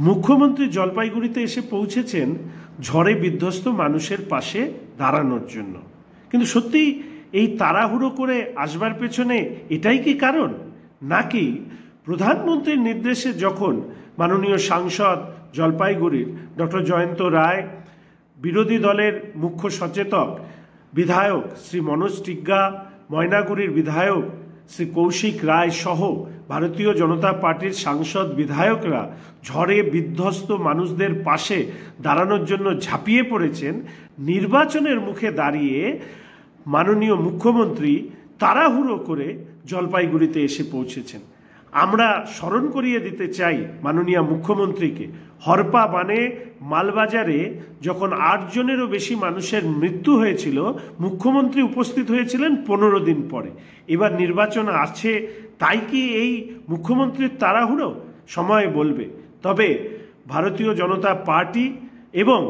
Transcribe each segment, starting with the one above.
মুখ্যমন্ত্রী জলপাইগুড়িতে এসে পৌঁছেছেন ঝড়ে বিধ্বস্ত মানুষের পাশে দাঁড়ানোর জন্য। কিন্তু সত্যি এই তাড়াহুড়ো করে আসবার পেছনে এটাই কি কারণ, নাকি প্রধানমন্ত্রীর নির্দেশে যখন মাননীয় সাংসদ জলপাইগুড়ির ডক্টর জয়ন্ত রায়, বিরোধী দলের মুখ্য সচেতক বিধায়ক শ্রী মনোজ টিগ্গা, ময়নাগুড়ির বিধায়ক শ্রী কৌশিক রায় সহ ভারতীয় জনতা পার্টির সাংসদ বিধায়করা ঝড়ে বিধ্বস্ত মানুষদের পাশে দাঁড়ানোর জন্য ঝাঁপিয়ে পড়েছেন, নির্বাচনের মুখে দাঁড়িয়ে মাননীয় মুখ্যমন্ত্রী তাড়াহুড়ো করে জলপাইগুড়িতে এসে পৌঁছেছেন। আমরা স্মরণ করিয়ে দিতে চাই মাননীয় মুখ্যমন্ত্রীকে, হরপা বানে মালবাজারে যখন 8 জনেরও বেশি মানুষের মৃত্যু হয়েছিল, মুখ্যমন্ত্রী উপস্থিত হয়েছিলেন 15 দিন পরে। এবার নির্বাচন আছে, তাই কি এই মুখ্যমন্ত্রীর তাড়াহুড়ো? সময় বলবে। তবে ভারতীয় জনতা পার্টি এবং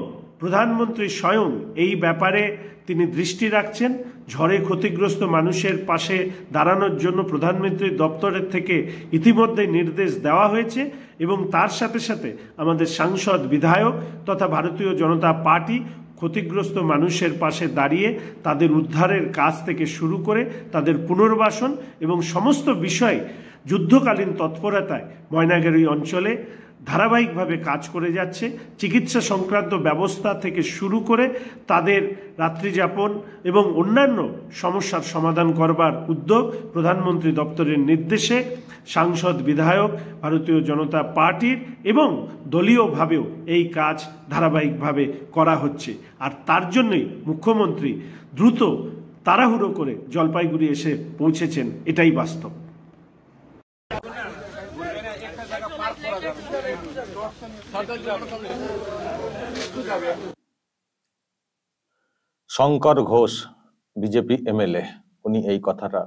প্রধানমন্ত্রী স্বয়ং এই ব্যাপারে তিনি দৃষ্টি রাখছেন। ঝড়ে ক্ষতিগ্রস্ত মানুষের পাশে দাঁড়ানোর জন্য প্রধানমন্ত্রীর দপ্তরের থেকে ইতিমধ্যে নির্দেশ দেওয়া হয়েছে এবং তার সাথে সাথে আমাদের সাংসদ বিধায়ক তথা ভারতীয় জনতা পার্টি ক্ষতিগ্রস্ত মানুষের পাশে দাঁড়িয়ে তাদের উদ্ধারের কাজ থেকে শুরু করে তাদের পুনর্বাসন এবং সমস্ত বিষয় যুদ্ধকালীন তৎপরতায় ময়নাগুড়ি অঞ্চলে ধারাবাহিকভাবে কাজ করে যাচ্ছে। চিকিৎসা সংক্রান্ত ব্যবস্থা থেকে শুরু করে তাদের রাত্রিযাপন এবং অন্যান্য সমস্যার সমাধান করবার উদ্যোগ প্রধানমন্ত্রী দপ্তরের নির্দেশে সাংসদ বিধায়ক ভারতীয় জনতা পার্টির এবং দলীয়ভাবেও এই কাজ ধারাবাহিকভাবে করা হচ্ছে। আর তার জন্যই মুখ্যমন্ত্রী দ্রুত তাড়াহুড়ো করে জলপাইগুড়ি এসে পৌঁছেছেন, এটাই বাস্তব। শঙ্কর ঘোষ বিজেপি এমএলএ উনি এই কথাটা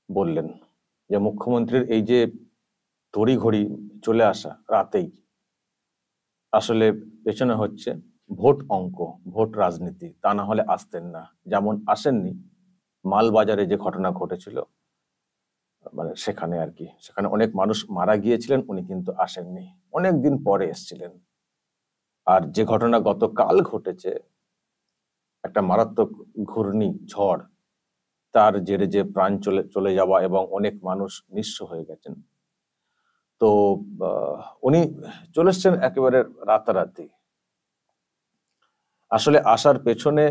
বললেন যে মুখ্যমন্ত্রীর এই যে তড়িঘড়ি চলে আসা রাতেই, আসলে পেছনে হচ্ছে ভোট অঙ্ক, ভোট রাজনীতি। তা না হলে আসতেন না। যেমন আসেননি মালবাজারে যে ঘটনা ঘটেছিল, মানে সেখানে আর কি, সেখানে অনেক মানুষ মারা গিয়েছিলেন, উনি কিন্তু আসেননি, অনেক দিন পরে এসেছিলেন। আর যে ঘটনা গতকাল ঘটেছে, একটা মারাত্মক ঘূর্ণি ঝড়, তার জেরে যে প্রাণ চলে যাওয়া এবং অনেক মানুষ নিঃস্ব হয়ে গেছেন, তো উনি চলে এসছেন একেবারে রাতারাতি। আসলে আসার পেছনে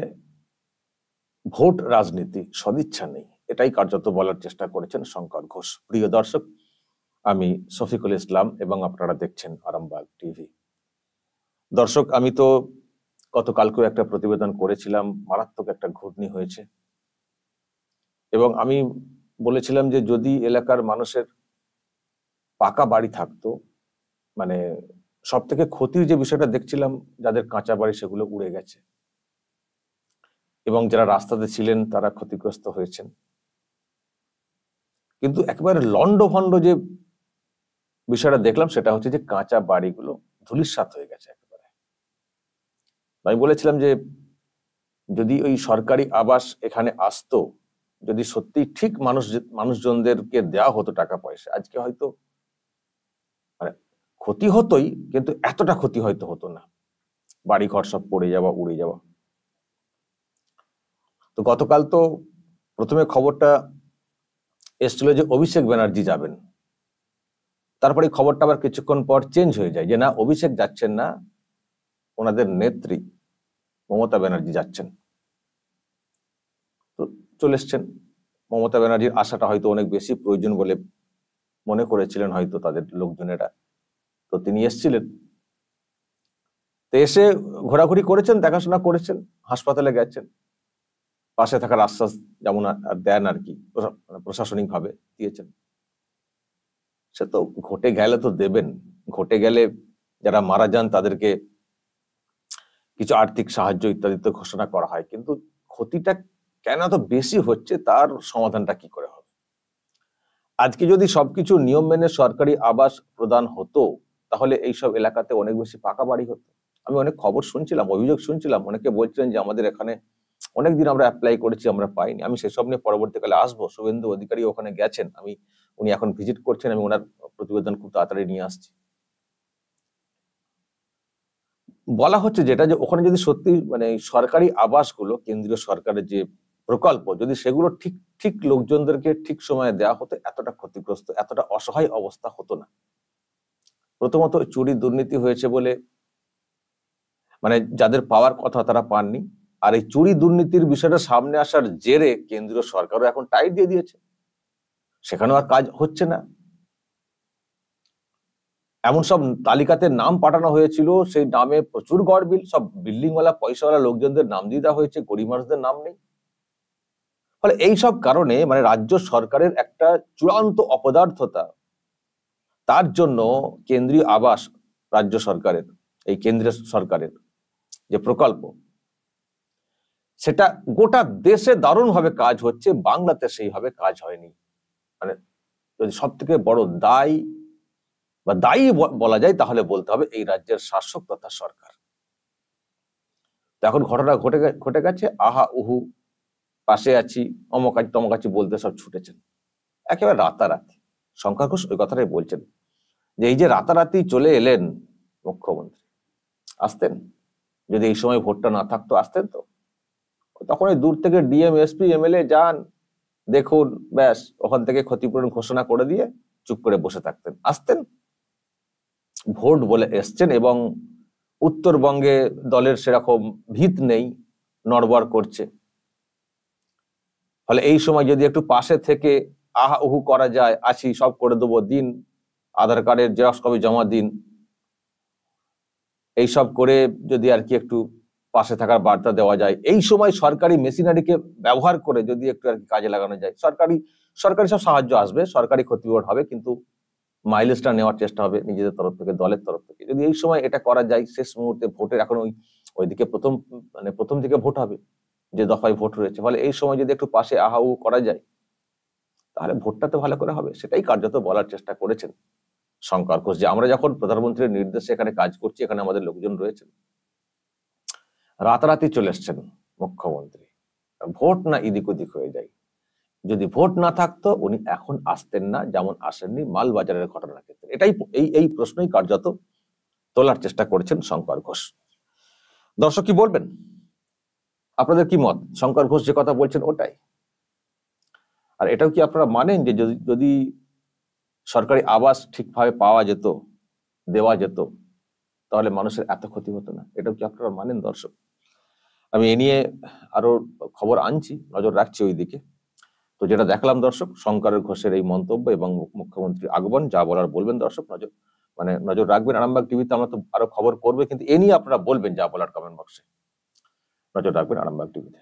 ভোট রাজনীতি, সদিচ্ছা নেই, এটাই কার্যত বলার চেষ্টা করেছেন শঙ্কর ঘোষ। প্রিয় দর্শক, আমি শফিকুল ইসলাম এবং আপনারা দেখছেন আরামবাগ টিভি। দর্শক, আমি তো গতকালকেও একটা প্রতিবেদন করেছিলাম, মারাত্মক একটা ঘূর্ণি হয়েছে এবং আমি বলেছিলাম যে যদি এলাকার মানুষের পাকা বাড়ি থাকতো, মানে সব থেকে ক্ষতির যে বিষয়টা দেখছিলাম, যাদের কাঁচা বাড়ি সেগুলো উড়ে গেছে এবং যারা রাস্তাতে ছিলেন তারা ক্ষতিগ্রস্ত হয়েছেন। কিন্তু একেবারে লন্ডভন্ড যে বিষয়টা দেখলাম সেটা হচ্ছে যে কাঁচা বাড়িগুলো ধূলিসাৎ হয়ে গেছে একেবারে। আমি বলেছিলাম যে যদি ওই সরকারি আবাস এখানে আসতো, যদি সত্যি ঠিক মানুষজনদেরকে দেওয়া হতো টাকা পয়সা, আজকে হয়তো মানে ক্ষতি হতোই, কিন্তু এতটা ক্ষতি হয়তো হতো না, বাড়ি ঘর সব পড়ে যাওয়া, উড়ে যাওয়া। তো গতকাল তো প্রথমে খবরটা এসেছিল যে অভিষেক ব্যানার্জি যাবেন, তারপরে খবরটা আবার কিছুক্ষণ পর চেঞ্জ হয়ে যায় যে না, অভিষেক যাচ্ছেন না, ওনাদের নেত্রী মমতা ব্যানার্জি যাচ্ছেন। তো চলে এসছেন। মমতা ব্যানার্জির আসাটা হয়তো অনেক বেশি প্রয়োজন বলে মনে করেছিলেন হয়তো তাদের লোকজনেরা, তো তিনি এসছিলেন। তো এসে ঘোরাঘুরি করেছেন, দেখাশোনা করেছেন, হাসপাতালে গেছেন, পাশে থাকার আশ্বাস যেমন দেন আর কি, প্রশাসনিক ভাবে দিয়েছেন। সে তো ঘটে গেলে তো দেবেন, ঘটে গেলে যারা মারা যান তাদেরকে কিছু আর্থিক সাহায্য ইত্যাদিতে ঘোষণা করা হয়, কিন্তু ক্ষতিটা কেন এত বেশি হচ্ছে তার সমাধানটা কি করে হবে? আজকে যদি সবকিছু নিয়ম মেনে সরকারি আবাস প্রদান হতো তাহলে এইসব এলাকাতে অনেক বেশি পাকা বাড়ি হতো। আমি অনেক খবর শুনছিলাম, অভিযোগ শুনছিলাম, অনেকে বলছিলেন যে আমাদের এখানে অনেকদিন আমরা অ্যাপ্লাই করেছি, আমরা পাইনি। আমি সেসব নিয়ে পরবর্তীকালে আসবো। শুভেন্দু অধিকারী ওখানে গেছেন, উনি এখন ভিজিট করছেন, আমি ওনার প্রতিবেদন খুব তাড়াতাড়ি নিয়ে আসছি। বলা হচ্ছে যেটা, যে ওখানে যদি সত্যি মানে সরকারি আবাসগুলো, কেন্দ্রীয় সরকারের যে প্রকল্প, যদি সেগুলো ঠিক ঠিক লোকজনদেরকে ঠিক সময়ে দেওয়া হতো, এতটা ক্ষতিগ্রস্ত, এতটা অসহায় অবস্থা হতো না। প্রথমত চুরি দুর্নীতি হয়েছে বলে মানে যাদের পাওয়ার কথা তারা পাননি, আর এই চুরি দুর্নীতির বিষয়টা সামনে আসার জেরে কেন্দ্রীয় সরকারও এখন টাইট দিয়ে দিয়েছে, সেখানেও আর কাজ হচ্ছে না। এমন সব তালিকাতে নাম পাঠানো হয়েছিল, সেই নামে প্রচুর গড়বিল, সব বিল্ডিংওয়ালা পয়সাওয়ালা লোকজনদের নাম দিয়ে দেওয়া হয়েছে, গরিব মানুষদের নাম নেই। ফলে এইসব কারণে মানে রাজ্য সরকারের একটা চূড়ান্ত অপদার্থতা, তার জন্য কেন্দ্রীয় আবাস রাজ্য সরকারের, এই কেন্দ্রীয় সরকারের যে প্রকল্প, সেটা গোটা দেশে দারুণভাবে কাজ হচ্ছে, বাংলাতে সেইভাবে কাজ হয়নি। মানে যদি সব থেকে বড় দায়ী বলা যায় তাহলে বলতে হবে এই রাজ্যের শাসক তথা সরকার। এখন ঘটনা ঘটে গেছে, আহা উহু, পাশে আছি, অমক আছি তমক আছি বলতে সব ছুটেছেন একেবারে রাতারাতি। শঙ্কর ঘোষ ওই কথাটাই বলছেন যে এই যে রাতারাতি চলে এলেন মুখ্যমন্ত্রী, আসতেন যদি এই সময় ভোটটা না থাকতো, আসতেন তো তখন ওই দূর থেকে ডিএম এসপি এমএলএ যান, দেখুন, ব্যাস, ওখান থেকে ক্ষতিপূরণ ঘোষণা করে দিয়ে চুপ করে বসে থাকতেন। আসতেন, ভোট বলে এসছেন, এবং উত্তরবঙ্গে দলের সেরকম ভিত নেই, নড়বড় করছে। ফলে এই সময় যদি একটু পাশে থেকে আহা উহু করা যায়, আছি, সব করে দেবো, দিন, আধার কার্ডের জেরক্স কপি জমা দিন, এইসব করে যদি আর কি একটু পাশে থাকার বার্তা দেওয়া যায়, এই সময় সরকারি মেশিনারিকে ব্যবহার করে যদি একটু আর কি কাজে লাগানো যায়, সরকারি সব সাহায্য আসবে, সরকারি ক্ষতিপূরণ হবে, কিন্তু মাইলেজটা নেওয়ার চেষ্টা হবে নিজেদের তরফ থেকে, দলের তরফ থেকে। যদি এই সময় এটা করা যায়, শেষ মুহূর্তে ভোটের এখন ওইদিকে প্রথম দিকে ভোট হবে, যে দফায় ভোট রয়েছে, ফলে এই সময় যদি একটু পাশে আহাউ করা যায় তাহলে ভোটটা তো ভালো করে হবে। সেটাই কার্যত বলার চেষ্টা করেছেন শঙ্কর ঘোষ, যে আমরা যখন প্রধানমন্ত্রীর নির্দেশে এখানে কাজ করছি, এখানে আমাদের লোকজন রয়েছেন, রাতারাতি চলে এসছেন মুখ্যমন্ত্রী, ভোট না এদিক ওদিক হয়ে যায়। যদি ভোট না থাকতো উনি এখন আসতেন না, যেমন আসেননি মালবাজারের ঘটনার ক্ষেত্রে। এটাই এই প্রশ্নই কার্যত তোলার চেষ্টা করেছেন শঙ্কর ঘোষ। দর্শক কি বলবেন, আপনাদের কি মত? শঙ্কর ঘোষ যে কথা বলছেন ওটাই? আর এটাও কি আপনারা মানেন যে যদি সরকারি আবাস ঠিকভাবে পাওয়া যেত, দেওয়া যেত, তাহলে মানুষের এত ক্ষতি হতো না? এটাও কি আপনারা মানেন দর্শক? আমি এ নিয়ে আরো খবর আনছি, নজর রাখছি ওই দিকে। তো যেটা দেখলাম দর্শক, শঙ্কর ঘোষের এই মন্তব্য এবং মুখ্যমন্ত্রীর আগমন, যা বলার বলবেন দর্শক, নজর রাখবেন। আরামবাগ টিভিতে আমরা তো আরো খবর করবে, কিন্তু এ নিয়ে আপনারা বলবেন যা বলার কমেন্ট বক্সে। নজর রাখবেন আরামবাগ টিভিতে।